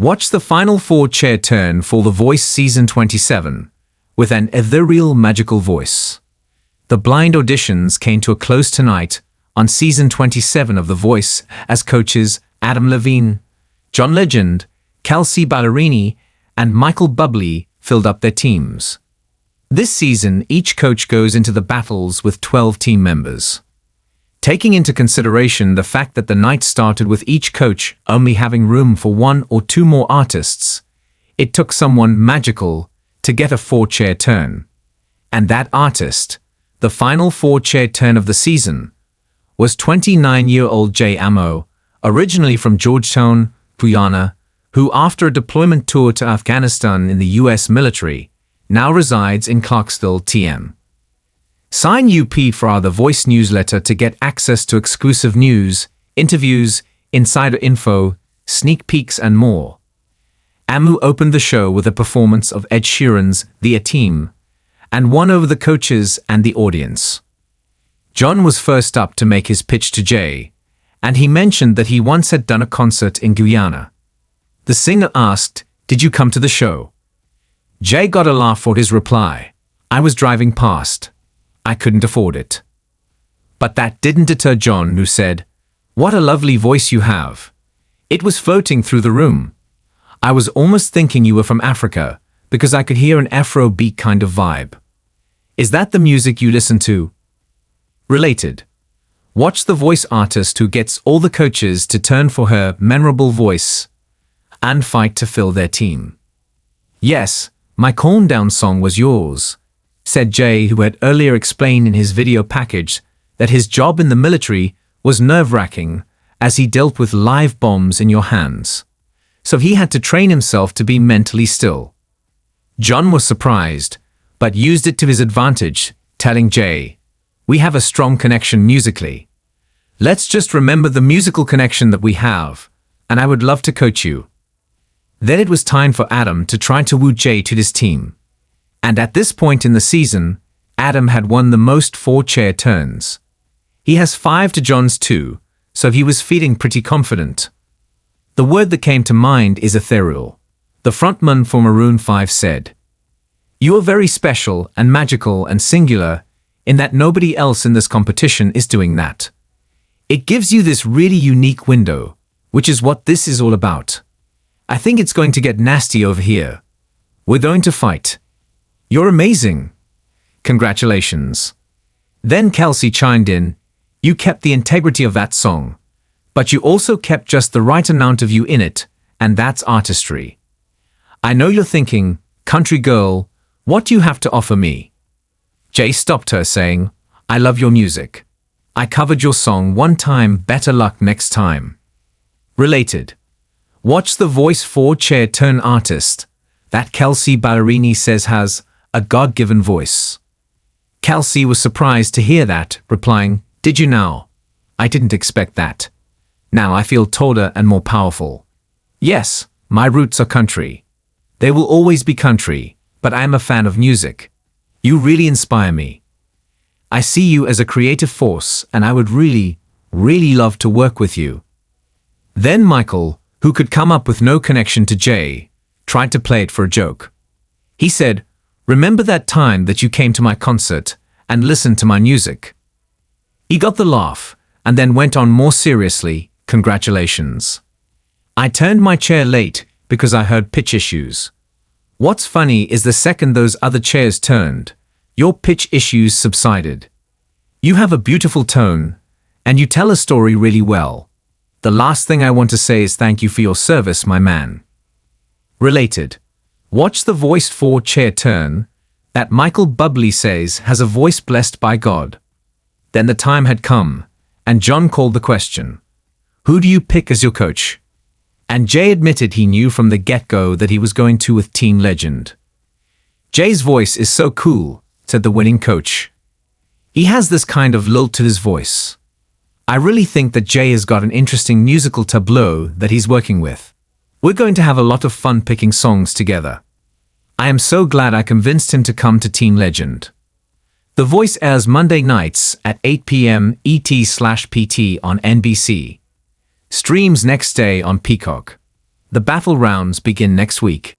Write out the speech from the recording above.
Watch the final four chair turn for The Voice Season 27, with an ethereal magical voice. The blind auditions came to a close tonight on Season 27 of The Voice as coaches Adam Levine, John Legend, Kelsea Ballerini, and Michael Bublé filled up their teams. This season, each coach goes into the battles with 12 team members. Taking into consideration the fact that the night started with each coach only having room for one or two more artists, it took someone magical to get a four-chair turn. And that artist, the final four-chair turn of the season, was 29-year-old Jay Amo, originally from Georgetown, Guyana, who after a deployment tour to Afghanistan in the US military, now resides in Clarksville, TN. Sign up for our The Voice newsletter to get access to exclusive news, interviews, insider info, sneak peeks, and more. Amu opened the show with a performance of Ed Sheeran's The A Team, and won over the coaches and the audience. John was first up to make his pitch to Jay, and he mentioned that he once had done a concert in Guyana. The singer asked, "Did you come to the show?" Jay got a laugh for his reply. "I was driving past. I couldn't afford it." But that didn't deter John, who said, "What a lovely voice you have. It was floating through the room. I was almost thinking you were from Africa because I could hear an Afro-beat kind of vibe. Is that the music you listen to?" Related. Watch the voice artist who gets all the coaches to turn for her memorable voice and fight to fill their team. "Yes, my calm down song was yours," said Jay, who had earlier explained in his video package that his job in the military was nerve-wracking as he dealt with live bombs in your hands. So he had to train himself to be mentally still. John was surprised, but used it to his advantage, telling Jay, "We have a strong connection musically. Let's just remember the musical connection that we have, and I would love to coach you." Then it was time for Adam to try to woo Jay to his team. And at this point in the season, Adam had won the most four-chair turns. He has 5 to John's 2, so he was feeling pretty confident. The word that came to mind is ethereal. The frontman for Maroon 5 said, "You are very special and magical and singular in that nobody else in this competition is doing that. It gives you this really unique window, which is what this is all about. I think it's going to get nasty over here. We're going to fight. You're amazing. Congratulations." Then Kelsea chimed in, "You kept the integrity of that song, but you also kept just the right amount of you in it, and that's artistry. I know you're thinking, country girl, what do you have to offer me?" Jay stopped her, saying, "I love your music. I covered your song one time, better luck next time." Related. Watch the Voice 4-chair turn artist that Kelsea Ballerini says has a God-given voice. Kelsea was surprised to hear that, replying, "Did you now? I didn't expect that. Now I feel taller and more powerful. Yes, my roots are country. They will always be country, but I am a fan of music. You really inspire me. I see you as a creative force, and I would really, really love to work with you." Then Michael, who could come up with no connection to Jay, tried to play it for a joke. He said, "Remember that time that you came to my concert and listened to my music?" He got the laugh and then went on more seriously, "Congratulations. I turned my chair late because I heard pitch issues. What's funny is the second those other chairs turned, your pitch issues subsided. You have a beautiful tone, and you tell a story really well. The last thing I want to say is thank you for your service, my man." Related. Watch the Voice 4-chair turn that Michael Bublé says has a voice blessed by God. Then the time had come, and John called the question, "Who do you pick as your coach?" And Jay admitted he knew from the get-go that he was going to with Team Legend. "Jay's voice is so cool," said the winning coach. "He has this kind of lilt to his voice. I really think that Jay has got an interesting musical tableau that he's working with. We're going to have a lot of fun picking songs together. I am so glad I convinced him to come to Team Legend." The Voice airs Monday nights at 8 p.m. ET/PT on NBC. Streams next day on Peacock. The battle rounds begin next week.